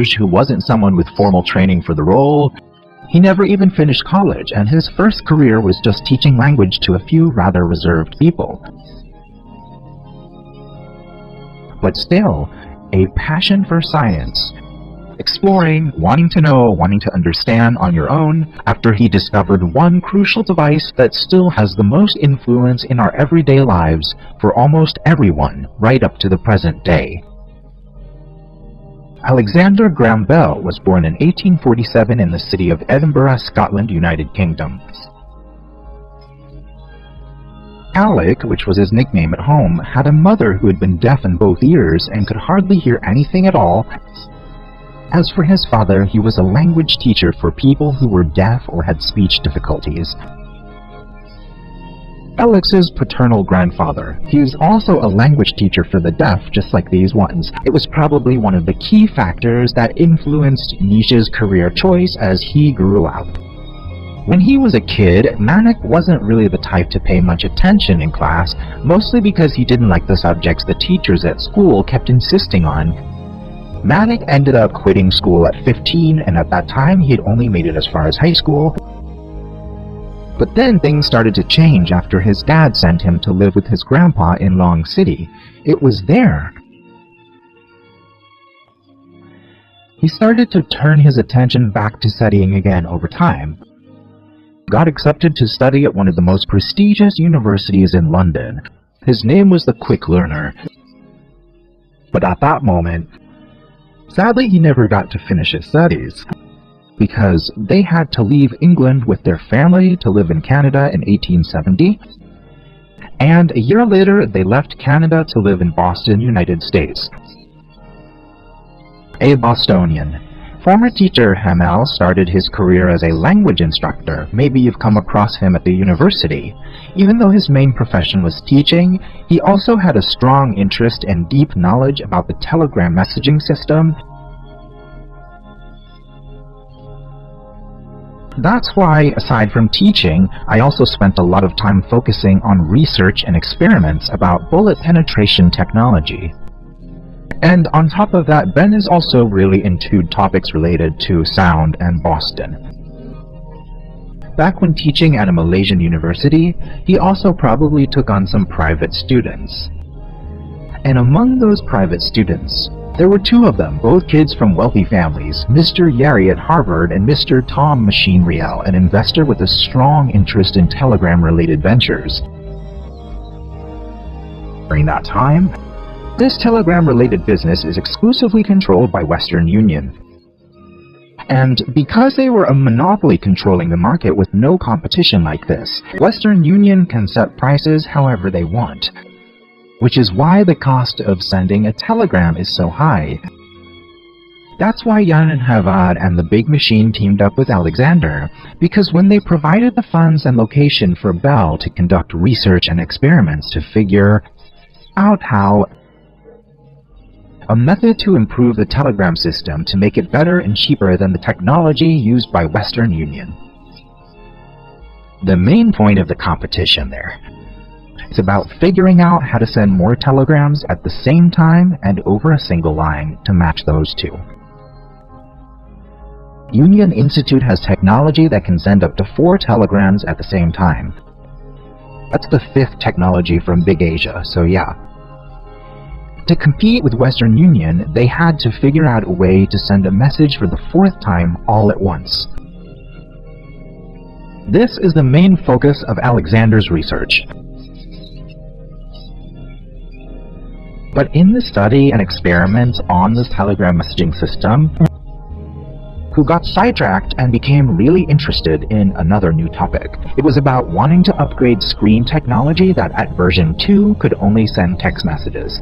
who wasn't someone with formal training for the role. He never even finished college, and his first career was just teaching language to a few rather reserved people. But still, a passion for science. Exploring, wanting to know, wanting to understand on your own, after he discovered one crucial device that still has the most influence in our everyday lives for almost everyone, right up to the present day. Alexander Graham Bell was born in 1847 in the city of Edinburgh, Scotland, United Kingdom. Alec, which was his nickname at home, had a mother who had been deaf in both ears and could hardly hear anything at all. As for his father, he was a language teacher for people who were deaf or had speech difficulties. Alex's paternal grandfather. He was also a language teacher for the deaf, just like these ones. It was probably one of the key factors that influenced Nish's career choice as he grew up. When he was a kid, Manik wasn't really the type to pay much attention in class, mostly because he didn't like the subjects the teachers at school kept insisting on. Manik ended up quitting school at 15, and at that time he had only made it as far as high school. But then things started to change after his dad sent him to live with his grandpa in Long City. It was there he started to turn his attention back to studying again over time. Got accepted to study at one of the most prestigious universities in London. His name was the Quick Learner. But at that moment, sadly he never got to finish his studies, because they had to leave England with their family to live in Canada in 1870, and a year later they left Canada to live in Boston, United States. A Bostonian. Former teacher Hamel started his career as a language instructor. Maybe you've come across him at the university. Even though his main profession was teaching, he also had a strong interest and deep knowledge about the telegram messaging system. That's why, aside from teaching, I also spent a lot of time focusing on research and experiments about bullet penetration technology. And on top of that, Ben is also really into topics related to sound and Boston. Back when teaching at a Malaysian university, he also probably took on some private students. And among those private students, there were two of them, both kids from wealthy families, Mr. Yari at Harvard and Mr. Tom Machine Riel, an investor with a strong interest in telegram-related ventures. During that time, this telegram-related business is exclusively controlled by Western Union. And because they were a monopoly controlling the market with no competition like this, Western Union can set prices however they want, which is why the cost of sending a telegram is so high. That's why Jan and Havad and the Big Machine teamed up with Alexander, because when they provided the funds and location for Bell to conduct research and experiments to figure out how a method to improve the telegram system to make it better and cheaper than the technology used by Western Union. The main point of the competition there is about figuring out how to send more telegrams at the same time and over a single line to match those two. Union Institute has technology that can send up to 4 telegrams at the same time. That's the 5th technology from Big Asia, so yeah. To compete with Western Union, they had to figure out a way to send a message for the 4th time all at once. This is the main focus of Alexander's research. But in the study and experiments on this telegram messaging system, who got sidetracked and became really interested in another new topic. It was about wanting to upgrade screen technology that at version 2 could only send text messages.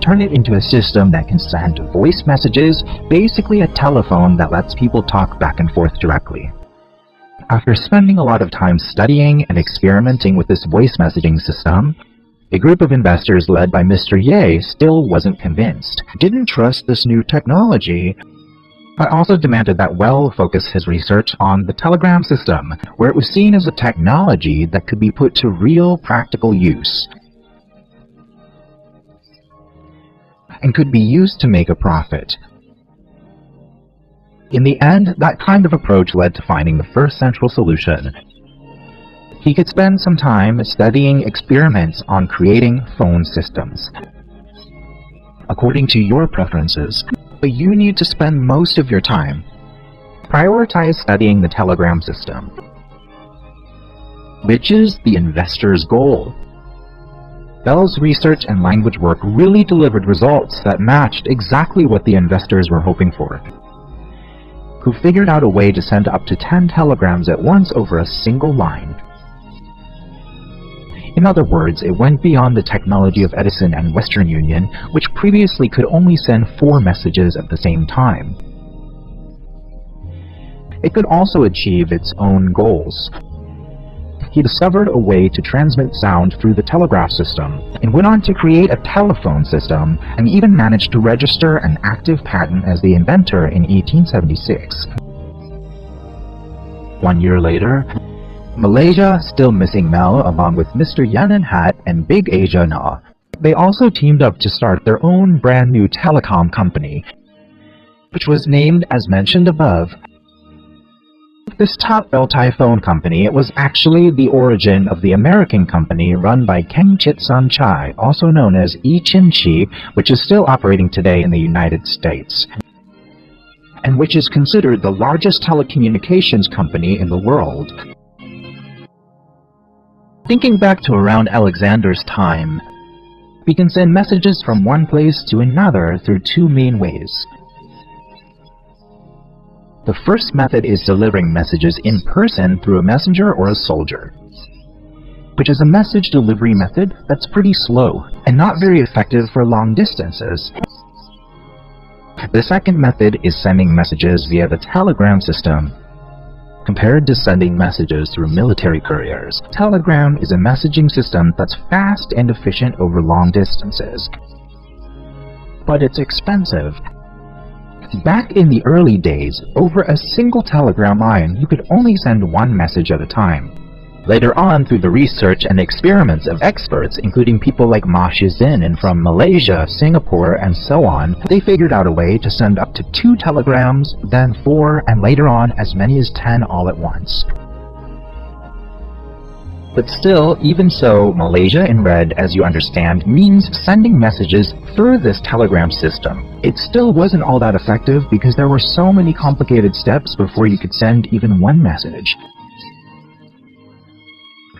Turn it into a system that can send voice messages, basically a telephone that lets people talk back and forth directly. After spending a lot of time studying and experimenting with this voice messaging system, a group of investors led by Mr. Ye still wasn't convinced, didn't trust this new technology, but also demanded that Well focus his research on the telegram system, where it was seen as a technology that could be put to real practical use and could be used to make a profit. In the end, that kind of approach led to finding the first central solution. He could spend some time studying experiments on creating phone systems. According to your preferences, but you need to spend most of your time. Prioritize studying the telegram system, which is the investor's goal. Bell's research and language work really delivered results that matched exactly what the investors were hoping for, who figured out a way to send up to 10 telegrams at once over a single line. In other words, it went beyond the technology of Edison and Western Union, which previously could only send 4 messages at the same time. It could also achieve its own goals. He discovered a way to transmit sound through the telegraph system, and went on to create a telephone system, and even managed to register an active patent as the inventor in 1876. 1 year later, Malaysia, still missing Mel along with Mr. Yanan Hat and Big Asia Na. They also teamed up to start their own brand new telecom company, which was named as mentioned above. This top Beltai phone company was actually the origin of the American company run by Keng Chit Sun Chai, also known as E Chin Chi, which is still operating today in the United States, and which is considered the largest telecommunications company in the world. Thinking back to around Alexander's time, we can send messages from one place to another through 2 main ways. The first method is delivering messages in person through a messenger or a soldier, which is a message delivery method that's pretty slow and not very effective for long distances. The second method is sending messages via the telegram system. Compared to sending messages through military couriers, telegram is a messaging system that's fast and efficient over long distances. But it's expensive. Back in the early days, over a single telegram line, you could only send 1 message at a time. Later on, through the research and experiments of experts, including people like Ma Shizin and from Malaysia, Singapore, and so on, they figured out a way to send up to 2 telegrams, then 4, and later on as many as 10 all at once. But still, even so, Malaysia in red, as you understand, means sending messages through this telegram system. It still wasn't all that effective because there were so many complicated steps before you could send even 1 message.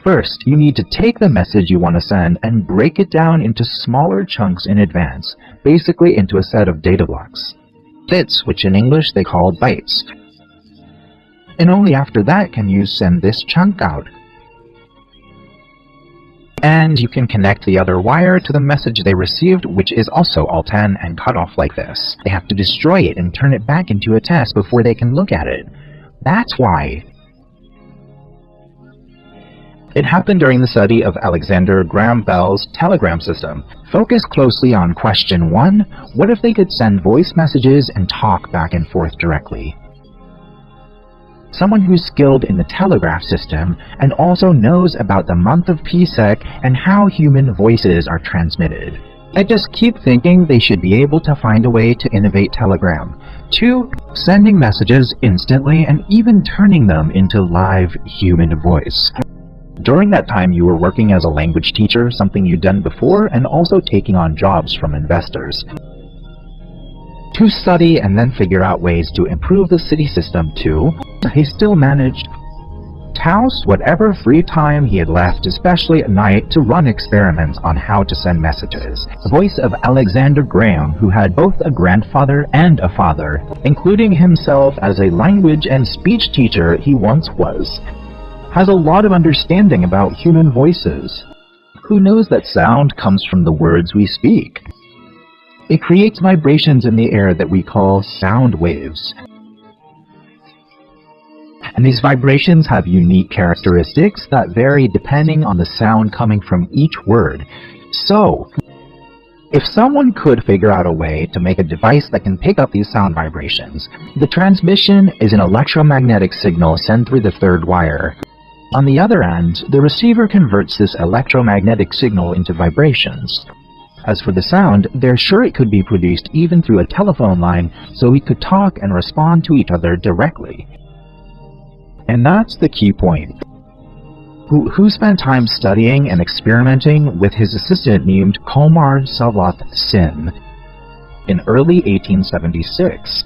First, you need to take the message you want to send and break it down into smaller chunks in advance, basically into a set of data blocks. Bits, which in English they call bytes. And only after that can you send this chunk out. And you can connect the other wire to the message they received, which is also all 10 and cut off like this. They have to destroy it and turn it back into a test before they can look at it. That's why. It happened during the study of Alexander Graham Bell's telegram system. Focus closely on question 1, what if they could send voice messages and talk back and forth directly? Someone who's skilled in the telegraph system and also knows about the month of Pisek and how human voices are transmitted. I just keep thinking they should be able to find a way to innovate telegram. 2, sending messages instantly and even turning them into live human voice. During that time, you were working as a language teacher, something you'd done before, and also taking on jobs from investors. To study and then figure out ways to improve the city system too, he still managed to house whatever free time he had left, especially at night, to run experiments on how to send messages. The voice of Alexander Graham, who had both a grandfather and a father, including himself as a language and speech teacher he once was, has a lot of understanding about human voices. Who knows that sound comes from the words we speak? It creates vibrations in the air that we call sound waves. And these vibrations have unique characteristics that vary depending on the sound coming from each word. So, if someone could figure out a way to make a device that can pick up these sound vibrations, the transmission is an electromagnetic signal sent through the 3rd wire. On the other end, the receiver converts this electromagnetic signal into vibrations. As for the sound, they're sure it could be produced even through a telephone line, so we could talk and respond to each other directly. And that's the key point. Who spent time studying and experimenting with his assistant named Komar Savath Sin in early 1876,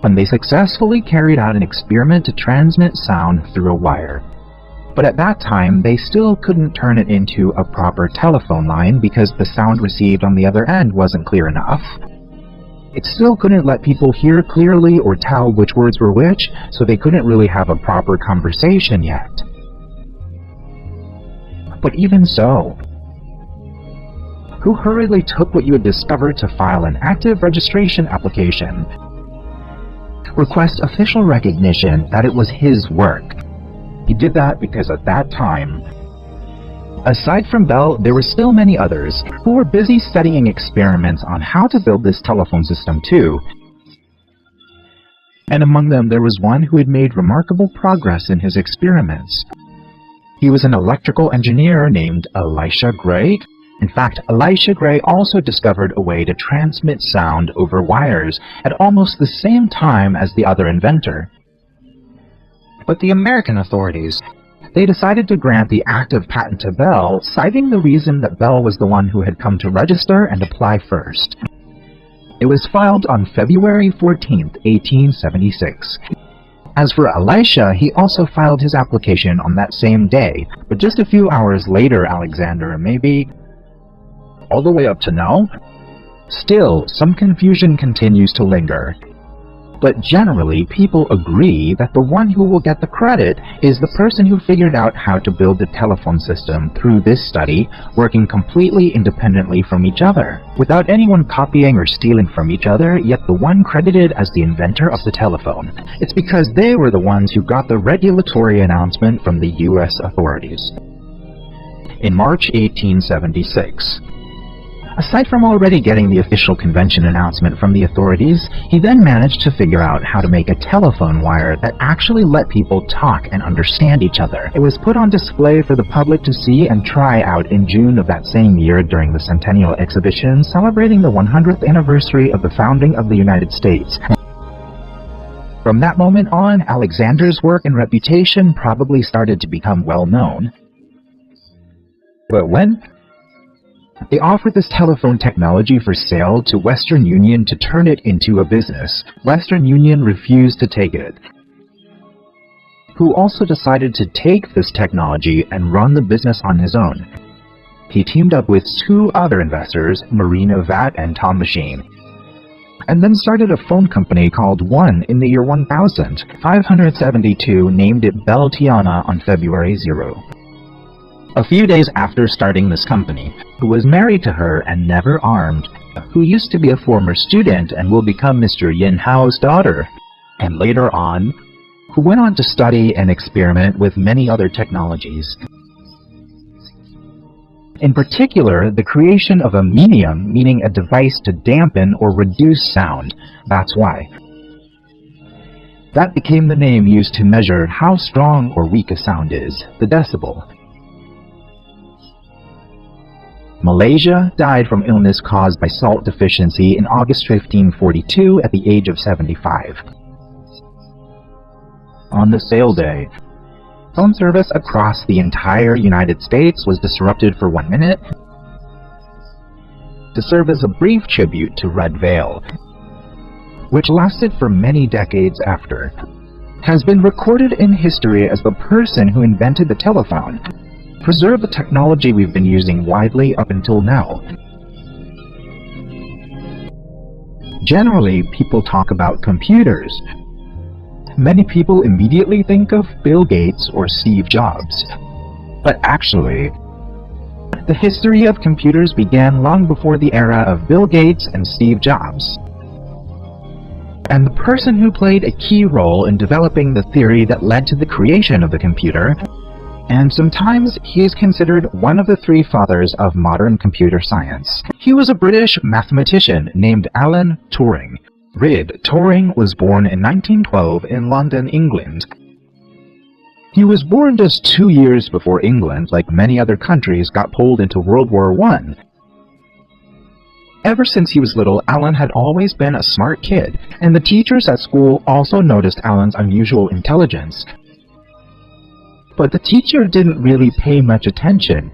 when they successfully carried out an experiment to transmit sound through a wire. But at that time, they still couldn't turn it into a proper telephone line because the sound received on the other end wasn't clear enough. It still couldn't let people hear clearly or tell which words were which, so they couldn't really have a proper conversation yet. But even so, who hurriedly took what you had discovered to file an active registration application, request official recognition that it was his work. He did that because at that time, aside from Bell, there were still many others who were busy studying experiments on how to build this telephone system too. And among them there was one who had made remarkable progress in his experiments. He was an electrical engineer named Elisha Gray. In fact, Elisha Gray also discovered a way to transmit sound over wires at almost the same time as the other inventor. But the American authorities, they decided to grant the active patent to Bell, citing the reason that Bell was the one who had come to register and apply first. It was filed on February 14, 1876. As for Elisha, he also filed his application on that same day, but just a few hours later, Alexander, maybe all the way up to now. Still, some confusion continues to linger. But generally, people agree that the one who will get the credit is the person who figured out how to build the telephone system through this study, working completely independently from each other, without anyone copying or stealing from each other, yet the one credited as the inventor of the telephone. It's because they were the ones who got the regulatory announcement from the US authorities. In March 1876, aside from already getting the official convention announcement from the authorities, he then managed to figure out how to make a telephone wire that actually let people talk and understand each other. It was put on display for the public to see and try out in June of that same year during the Centennial Exhibition, celebrating the 100th anniversary of the founding of the United States. From that moment on, Alexander's work and reputation probably started to become well known. But when they offered this telephone technology for sale to Western Union to turn it into a business, Western Union refused to take it, who also decided to take this technology and run the business on his own. He teamed up with two other investors, Marina Vat and Tom Machine, and then started a phone company called One in the year 1000. 572 named it Bell Tiana on February 0. A few days after starting this company, who was married to her and never armed, who used to be a former student and will become Mr. Yin Hao's daughter, and later on, who went on to study and experiment with many other technologies. In particular, the creation of a medium, meaning a device to dampen or reduce sound. That's why. That became the name used to measure how strong or weak a sound is, the decibel. Malaysia died from illness caused by salt deficiency in August 1542 at the age of 75. On the sale day, phone service across the entire United States was disrupted for 1 minute to serve as a brief tribute to Red Veil, which lasted for many decades after, has been recorded in history as the person who invented the telephone, preserve the technology we've been using widely up until now. Generally, people talk about computers. Many people immediately think of Bill Gates or Steve Jobs. But actually, the history of computers began long before the era of Bill Gates and Steve Jobs. And the person who played a key role in developing the theory that led to the creation of the computer, and sometimes he is considered one of the three fathers of modern computer science. He was a British mathematician named Alan Turing. Rid Turing was born in 1912 in London, England. He was born just 2 years before England, like many other countries, got pulled into World War I. Ever since he was little, Alan had always been a smart kid, and the teachers at school also noticed Alan's unusual intelligence. But the teacher didn't really pay much attention,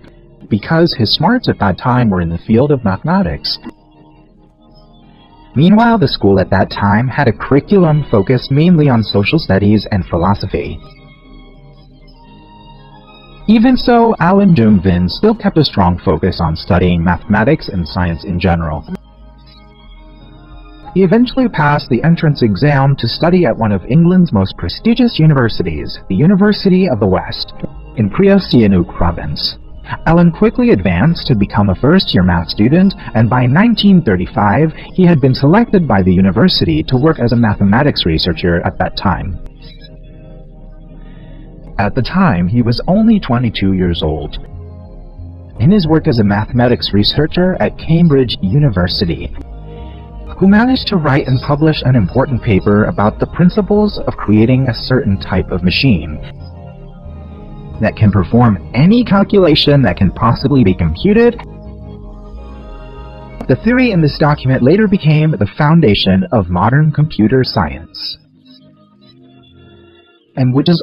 because his smarts at that time were in the field of mathematics. Meanwhile, the school at that time had a curriculum focused mainly on social studies and philosophy. Even so, Alan Jung-Vin still kept a strong focus on studying mathematics and science in general. He eventually passed the entrance exam to study at one of England's most prestigious universities, the University of the West, in Priya Sihanouk province. Alan quickly advanced to become a first-year math student, and by 1935, he had been selected by the university to work as a mathematics researcher at that time. At the time, he was only 22 years old. In his work as a mathematics researcher at Cambridge University, who managed to write and publish an important paper about the principles of creating a certain type of machine that can perform any calculation that can possibly be computed. The theory in this document later became the foundation of modern computer science, and which is